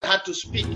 had to speak.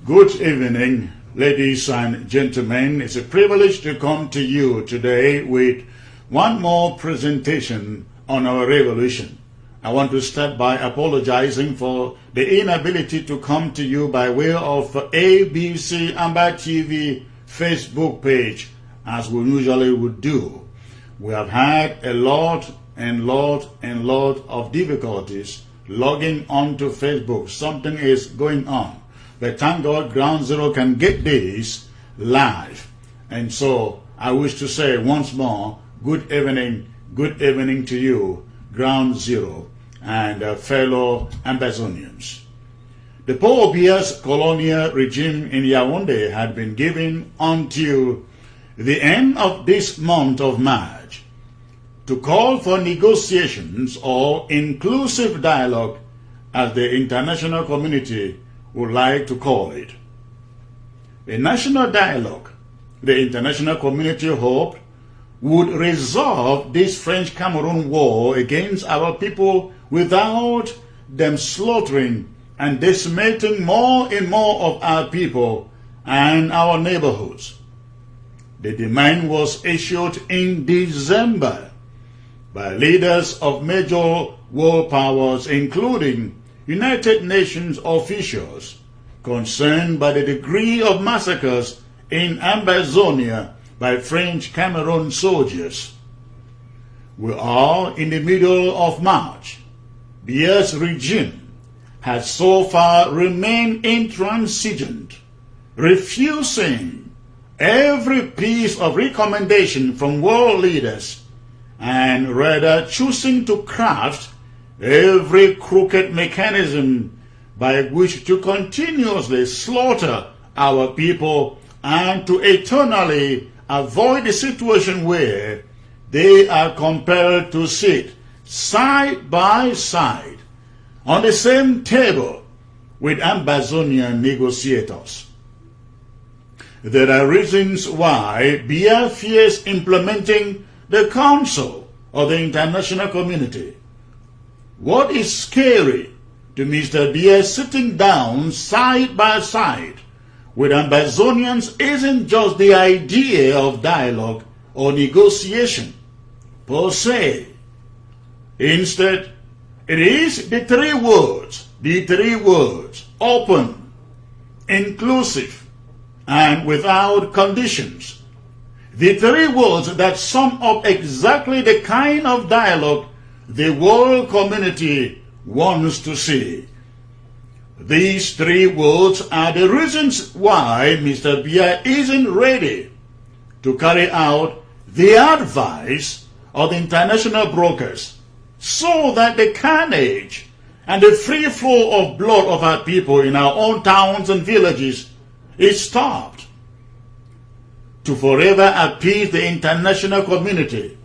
Good evening, ladies and gentlemen. It's a privilege to come to you today with one more presentation on our revolution. I want to start by apologizing for the inability to come to you by way of ABC Amber TV Facebook page as we usually would do. We have had a lot of difficulties logging onto Facebook. Something is going on. But thank God Ground Zero can get this live. And so I wish to say once more, good evening to you, Ground Zero, and fellow Ambazonians. The Paul Biya's colonial regime in Yaoundé had been given until the end of this month of March to call for negotiations or inclusive dialogue, as the international community would like to call it. A national dialogue, the international community hoped, would resolve this French-Cameroon war against our people without them slaughtering and decimating more and more of our people and our neighborhoods. The demand was issued in December by leaders of major world powers, including United Nations officials, concerned by the degree of massacres in Ambazonian by French Cameroon soldiers. We are in the middle of March. Biya's regime has so far remained intransigent, refusing every piece of recommendation from world leaders, and rather choosing to craft every crooked mechanism by which to continuously slaughter our people and to eternally avoid the situation where they are compelled to sit side by side on the same table with Ambazonian negotiators. There are reasons why Biya fears implementing the Council of the international community. What is scary to Mr. Biya sitting down side by side with Ambazonians isn't just the idea of dialogue or negotiation per se. Instead, it is the three words, open, inclusive, and without conditions. The three words that sum up exactly the kind of dialogue the world community wants to see. These three words are the reasons why Mr. Biya isn't ready to carry out the advice of the international brokers, so that the carnage and the free flow of blood of our people in our own towns and villages is stopped. To forever appease the international community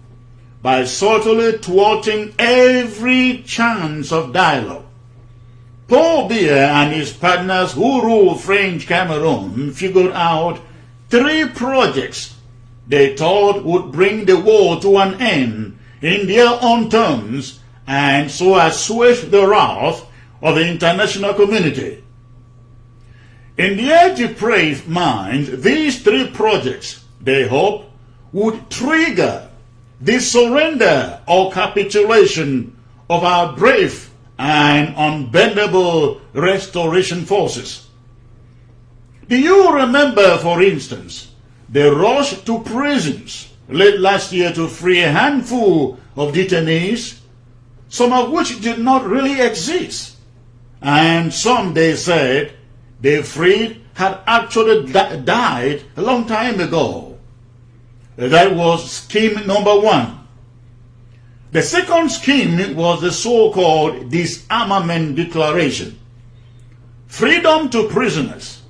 by subtly thwarting every chance of dialogue, Paul Biya and his partners who rule French Cameroon figured out three projects they thought would bring the war to an end in their own terms and so assuage the wrath of the international community. In their depraved minds, these three projects, they hope, would trigger the surrender or capitulation of our brave and unbendable restoration forces. Do you remember, for instance, the rush to prisons late last year to free a handful of detainees, some of which did not really exist, and some, they said, they freed had actually died a long time ago? That was scheme number one. The second scheme was the so-called disarmament declaration, freedom to prisoners,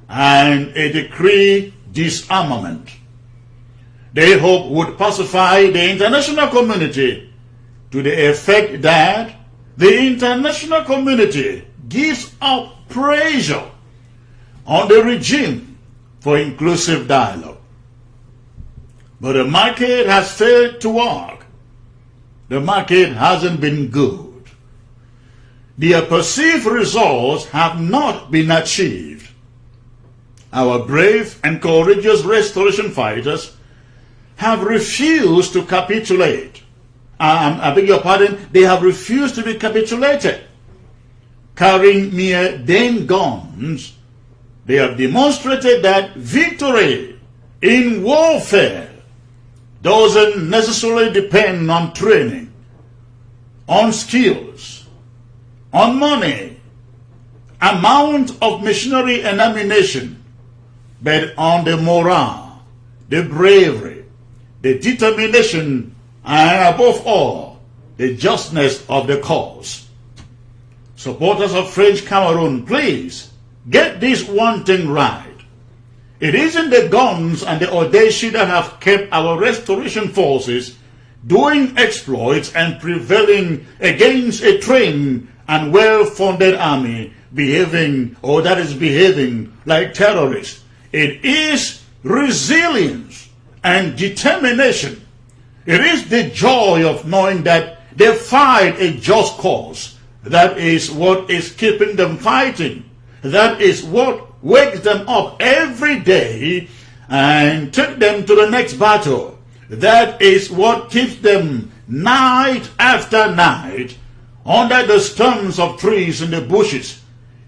and a decree disarmament. They hope would pacify the international community to the effect that the international community gives up pressure on the regime for inclusive dialogue. But the market has failed to work. The market hasn't been good. Their perceived results have not been achieved. our brave and courageous restoration fighters have refused to capitulate. I beg your pardon, they have refused to be capitulated. Carrying mere Dane guns, they have demonstrated that victory in warfare doesn't necessarily depend on training, on skills, on money, amount of machinery and ammunition, but on the morale, the bravery, the determination, and above all, the justness of the cause. Supporters of French Cameroon, please get this one thing right. It isn't the guns and the audacy that have kept our restoration forces doing exploits and prevailing against a trained and well-funded army behaving like terrorists. It is resilience and determination. It is the joy of knowing that they fight a just cause. That is what is keeping them fighting. That is what wakes them up every day and take them to the next battle. That is what keeps them night after night under the stems of trees in the bushes,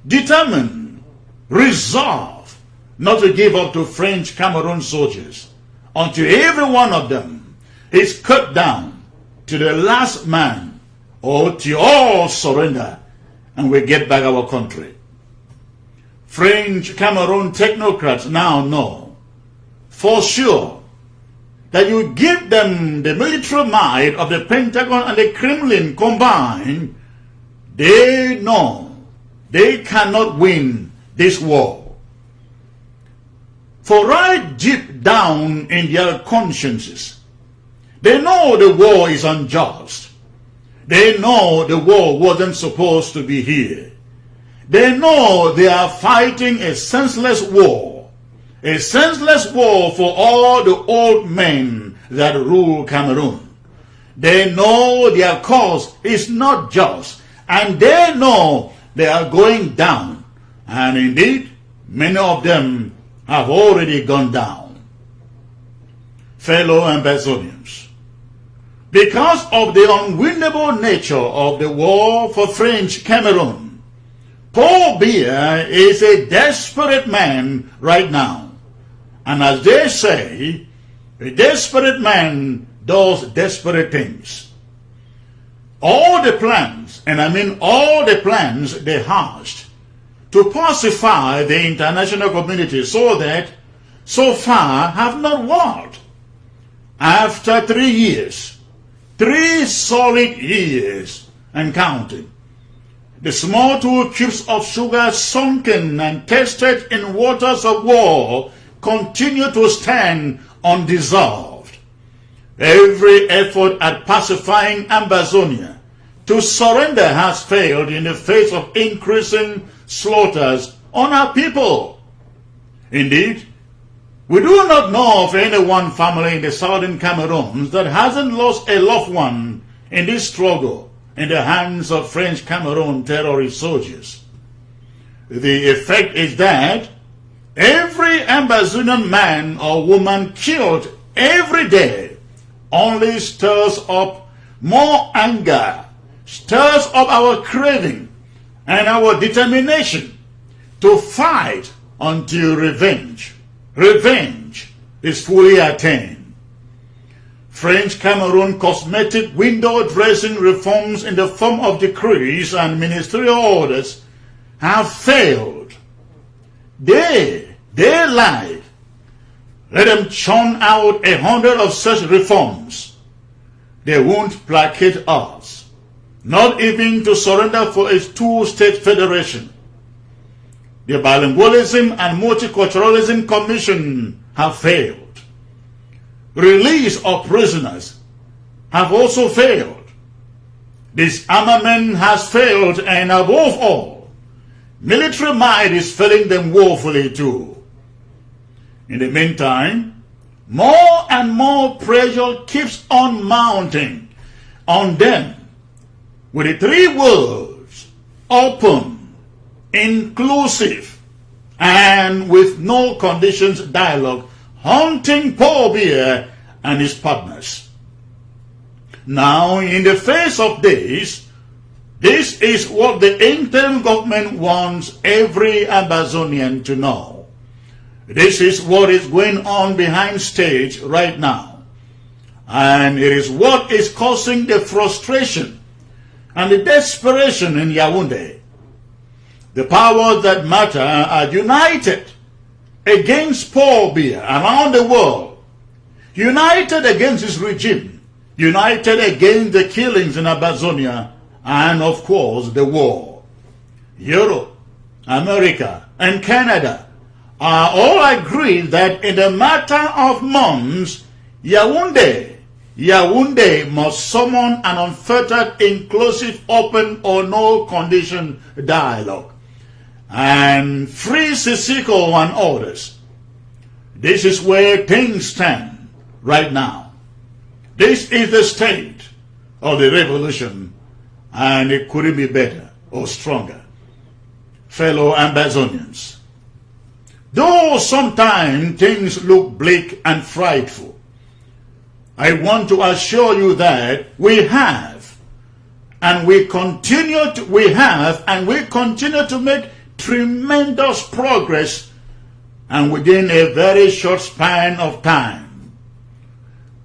determined, resolved not to give up to French Cameroon soldiers until every one of them is cut down to the last man, or till all surrender and we get back our country. French Cameroon technocrats now know for sure that you give them the military might of the Pentagon and the Kremlin combined, they know they cannot win this war. For right deep down in their consciences, they know the war is unjust. They know the war wasn't supposed to be here. They know they are fighting a senseless war for all the old men that rule Cameroon. They know their cause is not just, and they know they are going down, and indeed, many of them have already gone down. Fellow Ambazonians, because of the unwinnable nature of the war for French Cameroon, Paul Biya is a desperate man right now. And as they say, a desperate man does desperate things. All the plans, and I mean all the plans they hatched to pacify the international community so far have not worked. After 3 years, 3 solid years and counting, the small 2 cubes of sugar sunken and tested in waters of war continue to stand undissolved. Every effort at pacifying Ambazonia to surrender has failed in the face of increasing slaughters on our people. Indeed, we do not know of any one family in the southern Cameroon that hasn't lost a loved one in this struggle in the hands of French Cameroon terrorist soldiers. The effect is that every Ambazonian man or woman killed every day only stirs up more anger, stirs up our craving and our determination to fight until revenge is fully attained. French Cameroon cosmetic window dressing reforms in the form of decrees and ministerial orders have failed. They lied. Let them churn out 100 of such reforms. They won't placate us, not even to surrender for a 2-state federation. The Bilingualism and Multiculturalism Commission have failed. Release of prisoners have also failed. Disarmament has failed, and above all, military might is failing them woefully too. In the meantime, more and more pressure keeps on mounting on them with the 3 words: open, inclusive, and with no conditions dialogue, hunting Paul Biya and his partners. Now, in the face of this is what the interim government wants every Ambazonian to know. This is what is going on behind stage right now. And it is what is causing the frustration and the desperation in Yaoundé. The powers that matter are united against Paul Biya around the world, united against his regime, united against the killings in Ambazonia, and of course the war. Europe, America, and Canada are all agreed that in the matter of months, Yaoundé must summon an unfettered, inclusive, open, or no condition dialogue and free Sisiko and others. This is where things stand right now. This is the state of the revolution, and it couldn't be better or stronger. Fellow Ambazonians, though sometimes things look bleak and frightful, I want to assure you that we have and we continue to make tremendous progress, and within a very short span of time.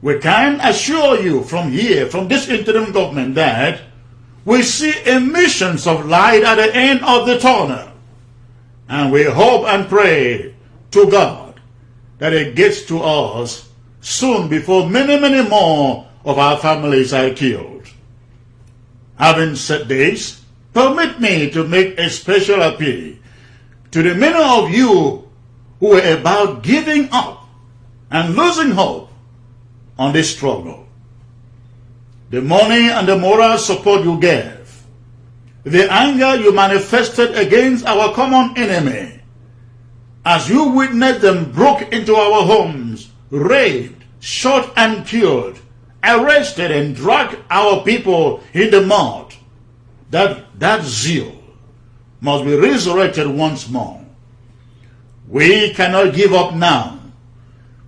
We can assure you from here, from this interim government, that we see emissions of light at the end of the tunnel, and we hope and pray to God that it gets to us soon before many, many more of our families are killed. Having said this, permit me to make a special appeal to the many of you who are about giving up and losing hope on this struggle. The money and the moral support you gave, the anger you manifested against our common enemy, as you witnessed them broke into our homes, raped, shot and killed, arrested and dragged our people in the mud, that zeal must be resurrected once more. We cannot give up now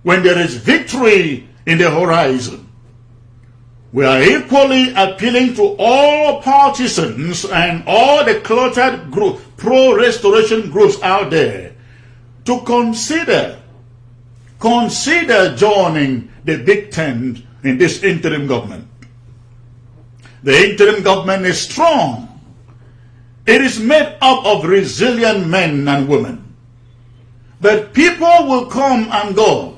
when there is victory in the horizon. We are equally appealing to all partisans and all the cluttered pro-restoration groups out there to consider joining the big tent in this interim government. The interim government is strong. It is made up of resilient men and women. But people will come and go.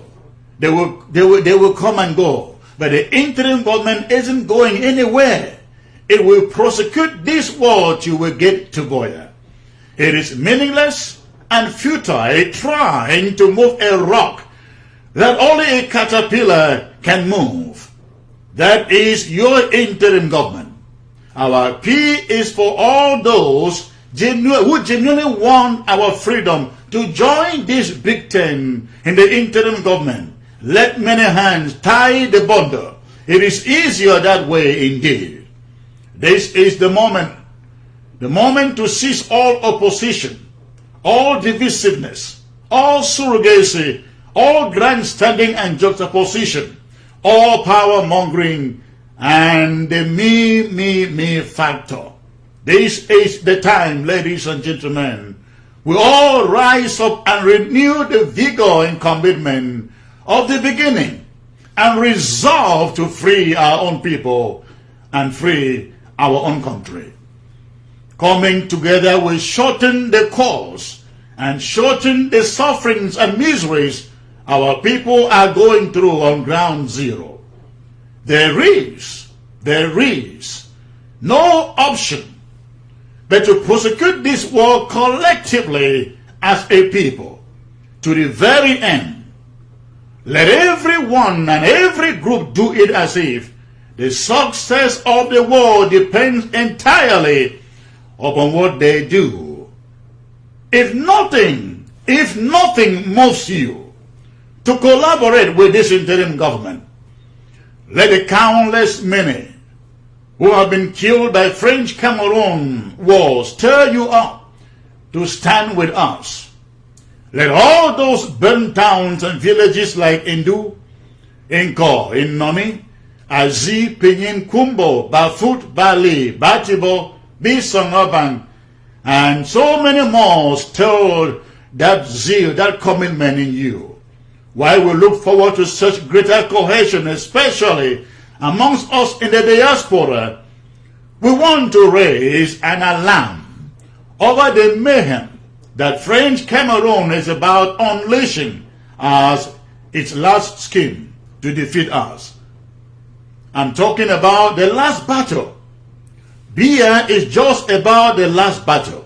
They will come and go. But the interim government isn't going anywhere. It will prosecute this war till we get to Biya. It is meaningless and futile trying to move a rock that only a caterpillar can move. That is your interim government. Our plea is for all those who genuinely want our freedom to join this big tent in the interim government. Let many hands tie the bundle. It is easier that way indeed. This is the moment to cease all opposition, all divisiveness, all surrogacy, all grandstanding and juxtaposition, all power mongering, and the me factor. This is the time, ladies and gentlemen, we all rise up and renew the vigor and commitment of the beginning and resolve to free our own people and free our own country. Coming together will shorten the course and shorten the sufferings and miseries our people are going through on ground zero. There is no option but to prosecute this war collectively as a people to the very end. Let everyone and every group do it as if the success of the war depends entirely upon what they do. If nothing moves you to collaborate with this interim government, let the countless many who have been killed by French Cameroon wars stir you up to stand with us. Let all those burnt towns and villages like Indu, Inko, Innomi, Azi, Pinyin, Kumbo, Bafut, Bali, Batibo, Bisongoban, and so many more stirred that zeal, that commitment in you. While we look forward to such greater cohesion, especially amongst us in the diaspora, we want to raise an alarm over the mayhem that French Cameroon is about unleashing as its last scheme to defeat us. I'm talking about the last battle. Biya is just about the last battle,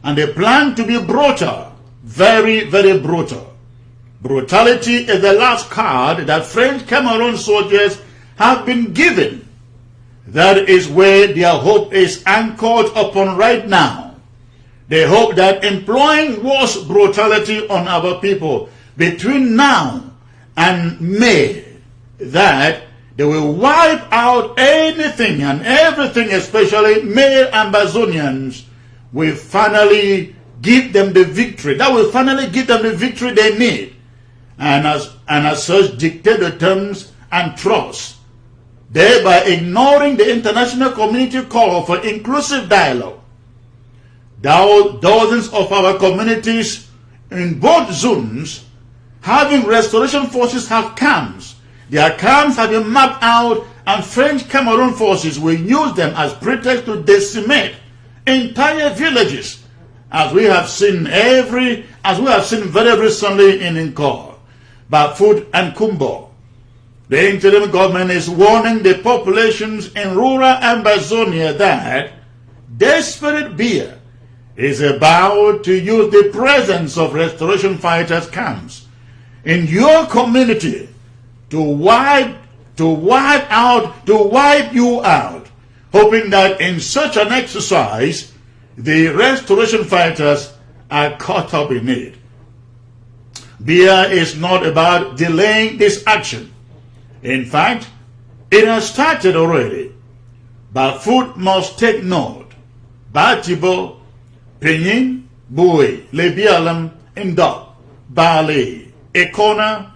and they plan to be brutal, very, very brutal. Brutality is the last card that French Cameroon soldiers have been given. That is where their hope is anchored upon right now. They hope that employing worse brutality on our people between now and May, that they will wipe out anything and everything, especially male Ambazonians, will finally give them the victory. That will finally give them the victory they need. And as such dictate the terms and trust, thereby ignoring the international community call for inclusive dialogue. Dozens of our communities in both zones having restoration forces have camps. Their camps have been mapped out, and French Cameroon forces will use them as pretext to decimate entire villages, as we have seen very recently in Nkor, Bafut and Kumbo. The interim government is warning the populations in rural Ambazonia that desperate Biya is about to use the presence of restoration fighters camps in your community to wipe you out, hoping that in such an exercise the restoration fighters are caught up in it. Biya is not about delaying this action. In fact, it has started already. Bafut must take note. Batibo, Pinyin, Bui, Lebialam, Indok, Bali, Ekona,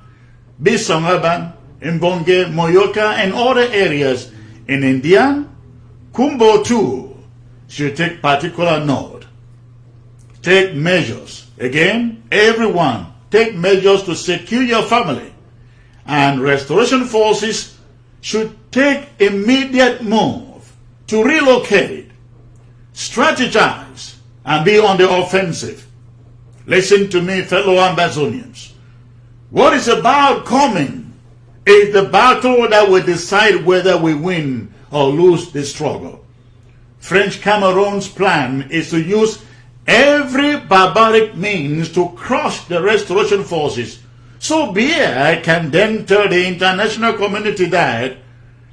Bisongaban, Mbonge, Moyoka, and other areas in India, Kumbo too should take particular note. Take measures. Again, everyone, take measures to secure your family. And restoration forces should take immediate move to relocate, strategize, and be on the offensive. Listen to me, fellow Ambazonians. What is about coming is the battle that will decide whether we win or lose the struggle. French Cameroon's plan is to use every barbaric means to crush the restoration forces, so Biya can then tell the international community that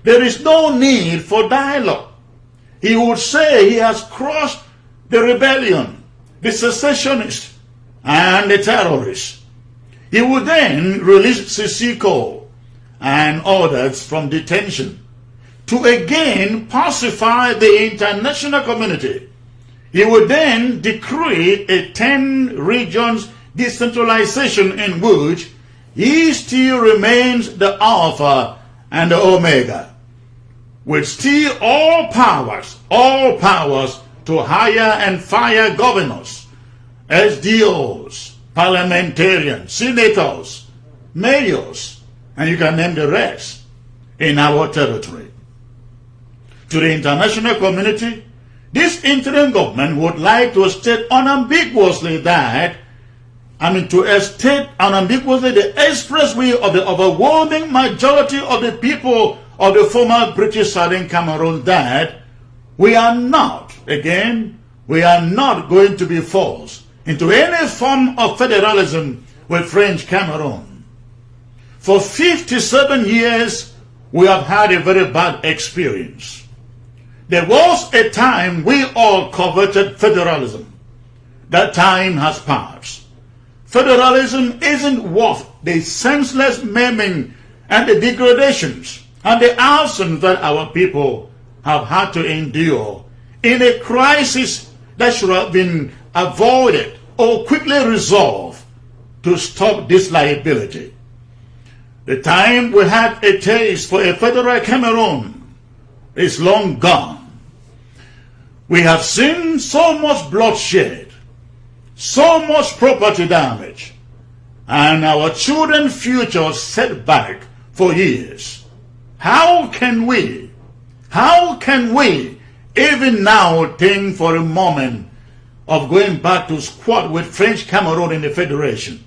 there is no need for dialogue. He would say he has crushed the rebellion, the secessionists, and the terrorists. He would then release Sisiko and others from detention to again pacify the international community. He would then decree a 10 regions decentralization in which he still remains the Alpha and the Omega, with still all powers to hire and fire governors, SDOs, parliamentarians, senators, mayors, and you can name the rest in our territory. To the international community, this interim government would like to state unambiguously that, the express will of the overwhelming majority of the people of the former British Southern Cameroon that we are not going to be forced into any form of federalism with French Cameroon. For 57 years, we have had a very bad experience. There was a time we all coveted federalism. That time has passed. Federalism isn't worth the senseless maiming and the degradations and the absence that our people have had to endure in a crisis that should have been avoided or quickly resolved to stop this liability. The time we had a taste for a federal Cameroon is long gone. We have seen so much bloodshed, so much property damage, and our children's future set back for years. How can we even now think for a moment of going back to squat with French Cameroon in the Federation?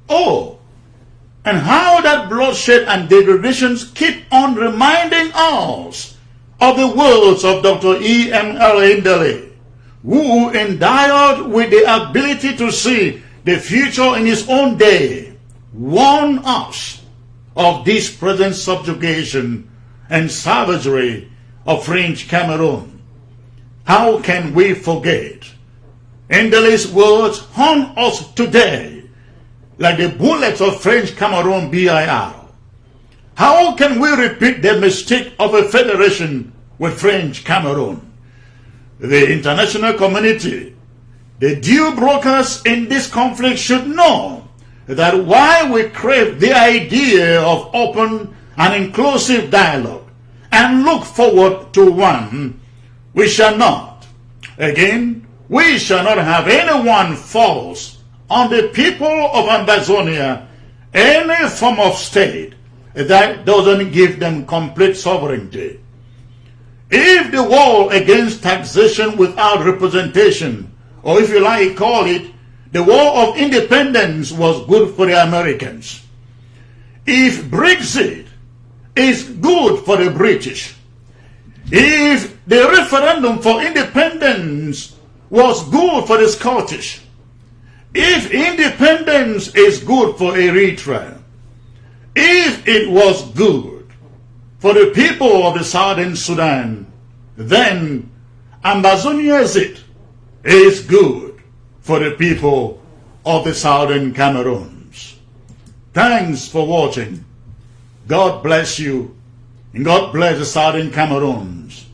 Oh, and how that bloodshed and degradations keep on reminding us of the words of Dr. E.M.L. Indele, who, endowed with the ability to see the future in his own day, warned us of this present subjugation and savagery of French Cameroon. How can we forget? Indele's words haunt us today like the bullets of French Cameroon Biya. How can we repeat the mistake of a federation with French Cameroon? The international community, the deal brokers in this conflict should know that while we crave the idea of open and inclusive dialogue and look forward to one, we shall not. Again, we shall not have anyone force on the people of Ambazonia any form of state that doesn't give them complete sovereignty. If the war against taxation without representation, or if you like call it, the war of independence was good for the Americans, if Brexit is good for the British, if the referendum for independence was good for the Scottish, if independence is good for Eritrea, if it was good for the people of the Southern Sudan, then Ambazonian is good for the people of the Southern Cameroons. Thanks for watching. God bless you, and God bless the Southern Cameroons.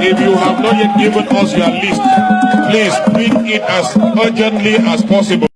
If you have not yet given us your list, please bring it as urgently as possible.